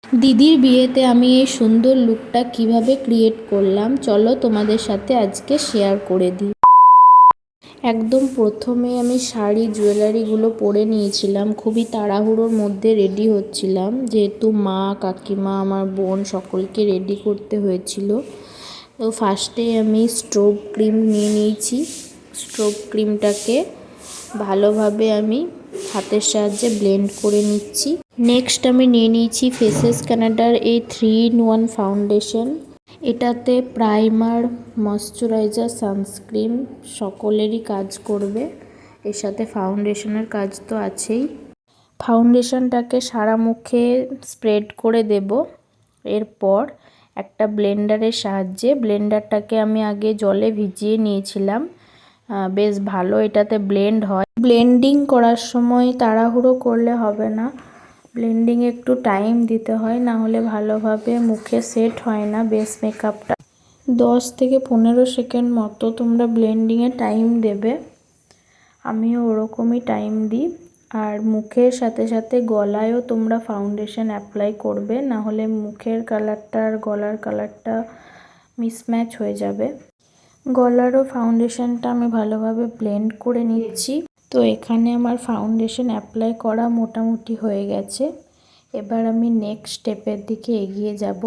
দিদির বিয়েতে আমি এই সুন্দর লুকটা কিভাবে ক্রিয়েট করলাম চলো তোমাদের সাথে আজকে শেয়ার করে দিই। একদম প্রথমে আমি শাড়ি জুয়েলারিগুলো পরে নিয়েছিলাম, খুবই তাড়াহুড়োর মধ্যে রেডি হচ্ছিলাম যেহেতু মা কাকিমা আমার বোন সকলকে রেডি করতে হয়েছিল। তো ফার্স্টে আমি স্ট্রোব ক্রিম নিয়ে নিয়েছি। স্ট্রোব ক্রিমটাকে ভালোভাবে আমি হাতের সাহায্যে ব্লেন্ড করে নিচ্ছি। নেক্সট আমি নিয়ে নিয়েছি ফেসেস কানাডার এই 3-in-1 ফাউন্ডেশন। এটাতে প্রাইমার, ময়শ্চারাইজার, সানস্ক্রিন সকলেরই কাজ করবে। এর সাথে ফাউন্ডেশনের কাজ তো আছেই। ফাউন্ডেশনটাকে সারা মুখে স্প্রেড করে দেব। এরপর একটা ব্লেন্ডারের সাহায্যে, ব্লেন্ডারটাকে আমি আগে জলে ভিজিয়ে নিয়েছিলাম, বেশ ভালো এটাতে ব্লেন্ড হয়। ব্লেন্ডিং করার সময় তাড়াহুড়ো করলে হবে না, ব্লেন্ডিং একটু টাইম দিতে হয়, না হলে ভালোভাবে মুখে সেট হয় না বেস মেকআপটা। 10 থেকে 15 সেকেন্ড মতো তোমরা ব্লেন্ডিংয়ে টাইম দেবে, আমিও ওরকমই টাইম দিই। আর মুখের সাথে সাথে গলায়ও তোমরা ফাউন্ডেশন অ্যাপ্লাই করবে, না হলে মুখের কালারটা আর গলার কালারটা মিসম্যাচ হয়ে যাবে। গলারও ফাউন্ডেশনটা আমি ভালোভাবে ব্লেন্ড করে নিচ্ছি। তো এখানে আমার ফাউন্ডেশন অ্যাপ্লাই করা মোটামুটি হয়ে গেছে। এবার আমি নেক্সট স্টেপের দিকে এগিয়ে যাব।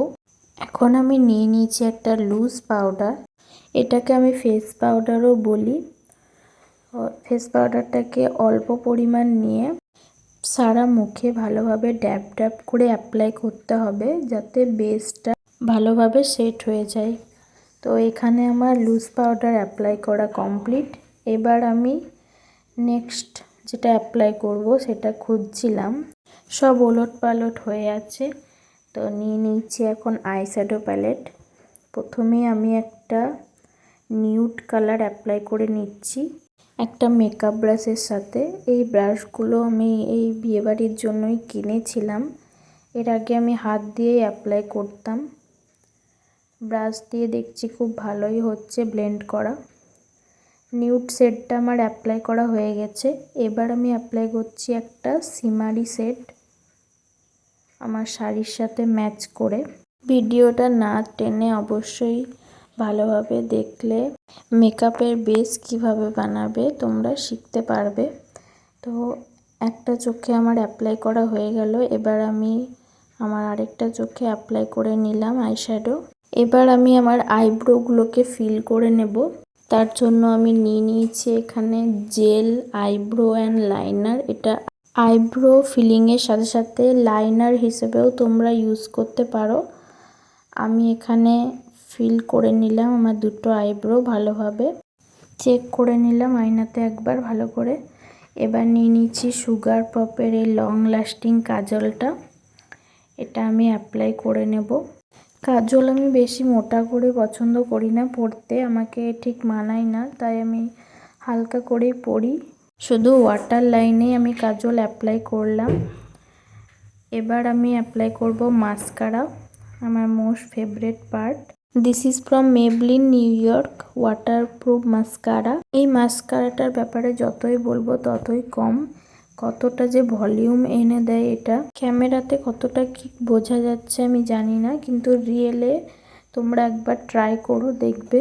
এখন আমি নিয়ে নিয়েছি একটা লুজ পাউডার, এটাকে আমি ফেস পাউডারও বলি। ফেস পাউডারটাকে অল্প পরিমাণ নিয়ে সারা মুখে ভালোভাবে ড্যাব ড্যাব করে অ্যাপ্লাই করতে হবে, যাতে বেসটা ভালোভাবে সেট হয়ে যায়। তো এখানে আমার লুজ পাউডার অ্যাপ্লাই করা কমপ্লিট। এবার আমি নেক্সট যেটা অ্যাপ্লাই করব সেটা খুঁজছিলাম, সব ওলট পালট হয়ে আছে। তো নিয়ে নিচ্ছি এখন আইশ্যাডো প্যালেট। প্রথমে আমি একটা নিউড কালার অ্যাপ্লাই করে নিচ্ছি একটা মেকআপ ব্রাশের সাথে। এই ব্রাশগুলো আমি এই বিয়েবাড়ির জন্যই কিনেছিলাম। এর আগে আমি হাত দিয়েই অ্যাপ্লাই করতাম, ব্রাশ দিয়ে দেখছি খুব ভালোই হচ্ছে ব্লেন্ড করা। নিউড শেডটা আমার অ্যাপ্লাই করা হয়ে গেছে। এবার আমি অ্যাপ্লাই করছি একটা শিমারি শেড আমার শাড়ির সাথে ম্যাচ করে। ভিডিওটা না টেনে অবশ্যই ভালোভাবে দেখলে মেকআপের বেস কিভাবে বানাবে তোমরা শিখতে পারবে। তো একটা চোখে আমার অ্যাপ্লাই করা হয়ে গেল। এবার আমি আমার আরেকটা চোখে অ্যাপ্লাই করে নিলাম আইশ্যাডো। এবার আমি আমার আইব্রোগুলোকে ফিল করে নেব। তার জন্য আমি নিয়ে নিয়েছি এখানে জেল আইব্রো অ্যান্ড লাইনার। এটা আইব্রো ফিলিংয়ের সাথে সাথে লাইনার হিসেবেও তোমরা ইউজ করতে পারো। আমি এখানে ফিল করে নিলাম আমার দুটো আইব্রো, ভালোভাবে চেক করে নিলাম আয়নাতে একবার ভালো করে। এবার নিয়ে নিচ্ছি সুগার পপের এই লং লাস্টিং কাজলটা, এটা আমি অ্যাপ্লাই করে নেব। কাজল আমি বেশি মোটা করে পছন্দ করি না পরতে, আমাকে ঠিক মানায় না, তাই আমি হালকা করেই পরি। শুধু ওয়াটার লাইনে আমি কাজল অ্যাপ্লাই করলাম। এবার আমি অ্যাপ্লাই করব মাস্কারা, আমার most favourite part. This is from Maybelline new York waterproof mascara. এই মাস্কারাটার ব্যাপারে যতই বলবো ততই কম, কতটা যে ভলিউম এনে দেয় এটা ক্যামেরাতে কতটা কি বোঝা যাচ্ছে আমি জানি না, কিন্তু রিয়েলে তোমরা একবার ট্রাই করো, দেখবে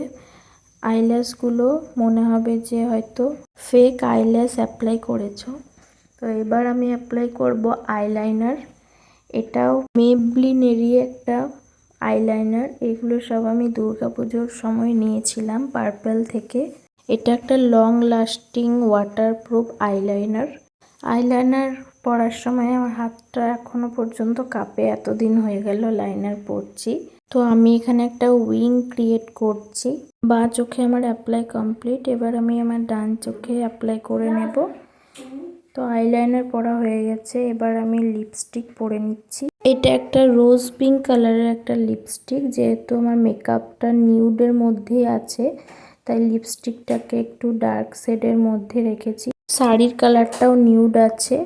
আইল্যাশগুলো মনে হবে যে হয়তো ফেক আইল্যাশ অ্যাপ্লাই করেছো। তো এবার আমি অ্যাপ্লাই করব আইলাইনার। এটাও মেবলিনেরই একটা আইলাইনার। এগুলো সব আমি দুর্গাপুজোর সময় নিয়েছিলাম পার্পল থেকে। এটা একটা long lasting waterproof eyeliner. Eyeliner পরার সময় আমার হাতটা এখনো পর্যন্ত কাঁপে, এতদিন হয়ে গেল লাইনার পরছি। তো আমি এখানে একটা উইং ক্রিয়েট করছি। বাঁ চোখে আমার অ্যাপ্লাই কমপ্লিট। এবার আমি আমার ডান চোখে অ্যাপ্লাই করে নেব। তো আইলাইনার পরা হয়ে গেছে। এবার আমি লিপস্টিক পরে নিচ্ছি। এটা একটা রোজ পিঙ্ক কালারের একটা লিপস্টিক, যেহেতু আমার মেকআপটা নিউডের মধ্যেই আছে তাই লিপস্টিকটাকে একটু ডার্ক শেডের মধ্যে রেখেছি। শাড়ির কালারটাও নিউড আছে,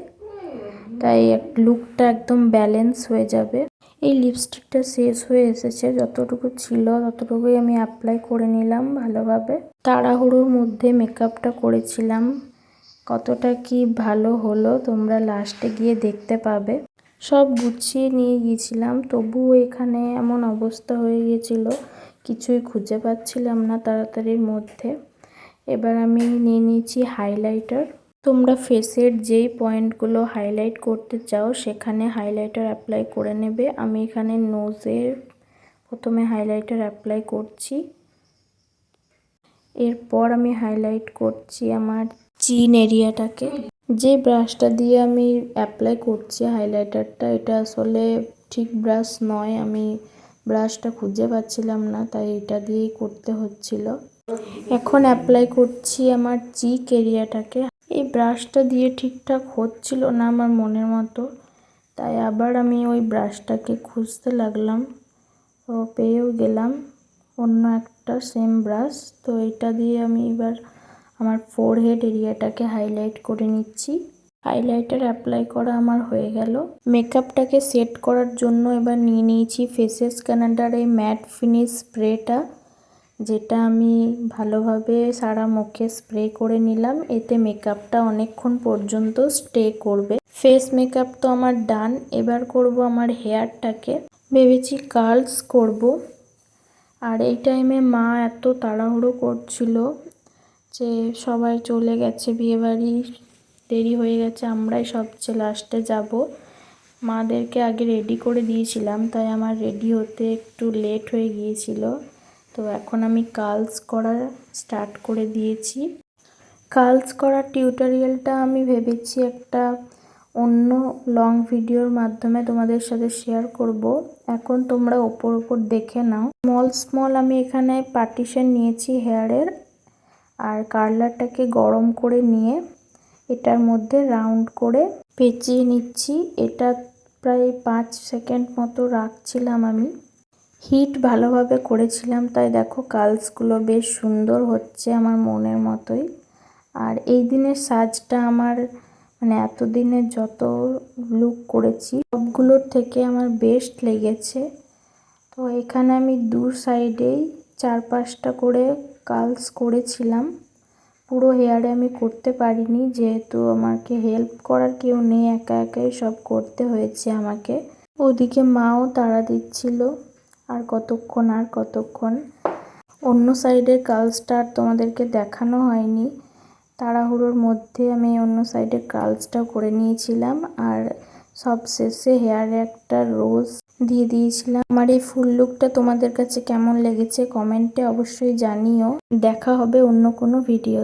তাই লুকটা একদম ব্যালেন্স হয়ে যাবে। এই লিপস্টিকটা শেষ হয়ে এসেছে, যতটুকু ছিল ততটুকুই আমি অ্যাপ্লাই করে নিলাম ভালোভাবে। তাড়াহুড়োর মধ্যে মেকআপটা করেছিলাম, কতটা কি ভালো হলো তোমরা লাস্টে গিয়ে দেখতে পাবে। সব গুছিয়ে নিয়ে গিয়েছিলাম, তবুও এখানে এমন অবস্থা হয়ে গিয়েছিল, কিছুই খুঁজে পাচ্ছিলাম না তাড়াতাড়ির মধ্যে। এবার আমি নিয়ে নিয়েছি হাইলাইটার। তোমরা ফেসের যেই পয়েন্টগুলো হাইলাইট করতে চাও সেখানে হাইলাইটার অ্যাপ্লাই করে নেবে। আমি এখানে নোজের প্রথমে হাইলাইটার অ্যাপ্লাই করছি, এরপর আমি হাইলাইট করছি আমার চিন এরিয়াটাকে। যে ব্রাশটা দিয়ে আমি অ্যাপ্লাই করছি হাইলাইটারটা, এটা আসলে ঠিক ব্রাশ নয়, আমি ব্রাশটা খুঁজে পাচ্ছিলাম না, তাই এটা দিয়েই করতে হচ্ছিল। এখন অ্যাপ্লাই করছি আমার চিক এরিয়াটাকে। এই ব্রাশটা দিয়ে ঠিকঠাক হচ্ছিল না আমার মনের মতো, তাই আবার আমি ওই ব্রাশটাকে খুঁজতে লাগলাম, তো পেয়েও গেলাম অন্য একটা সেম ব্রাশ। তো এটা দিয়ে আমি এবার আমার ফোরহেড এরিয়াটাকে হাইলাইট করে নিচ্ছি। হাইলাইটার অ্যাপ্লাই করা আমার হয়ে গেল। মেকআপটাকে সেট করার জন্য এবার নিয়ে নিয়েছি ফেসেস কানাডার এই ম্যাট ফিনিশ স্প্রেটা, যেটা আমি ভালোভাবে সারা মুখে স্প্রে করে নিলাম। এতে মেকআপটা অনেকক্ষণ পর্যন্ত স্টে করবে। ফেস মেকআপ তো আমার ডান, এবার করব আমার হেয়ারটাকে। ভেবেছি কার্লস করব। আর এই টাইমে মা এত তাড়াহুড়ো করছিল যে সবাই চলে গেছে বিয়েবাড়ি, দেরি হয়ে গেছে, আমরাই সবচেয়ে লাস্টে যাব। মাদেরকে আগে রেডি করে দিয়েছিলাম, তাই আমার রেডি হতে একটু লেট হয়ে গিয়েছিল। তো এখন আমি কার্লস করা স্টার্ট করে দিয়েছি। কার্লস করার টিউটোরিয়ালটা আমি ভেবেছি একটা অন্য লং ভিডিওর মাধ্যমে তোমাদের সাথে শেয়ার করব। এখন তোমরা ওপর দেখে নাও। স্মল আমি এখানে পার্টিশন নিয়েছি হেয়ারের, আর কার্লারটাকে গরম করে নিয়ে এটার মধ্যে রাউন্ড করে পেঁচিয়ে নিচ্ছি। এটা প্রায় 5 সেকেন্ড মতো রাখছিলাম আমি। হিট ভালোভাবে করেছিলাম, তাই দেখো কার্লসগুলো বেশ সুন্দর হচ্ছে আমার মনের মতোই। আর এই দিনের সাজটা আমার এতদিনের যত লুক করেছি সবগুলোর থেকে আমার বেস্ট লেগেছে। তো এখানে আমি দু সাইডেই 4-5টা করে কার্লস করেছিলাম। পুরো হেয়ারে আমি করতে পারিনি, যেহেতু আমাকে হেল্প করার কেউ নেই, একা একাই সব করতে হয়েছে আমাকে। ওদিকে মাও তাড়া দিচ্ছিল, আর কতক্ষণ। অন্য সাইডের কার্লসটা আর তোমাদেরকে দেখানো হয়নি, তাড়াহুড়োর মধ্যে আমি অন্য সাইডে কার্লসটাও করে নিয়েছিলাম। আর সব শেষে হেয়ারে একটা রোজ দিয়ে দিয়েছিলাম। আমার এই ফুল লুকটা তোমাদের কাছে কেমন লেগেছে কমেন্টে অবশ্যই জানিও। দেখা হবে অন্য কোনো ভিডিও।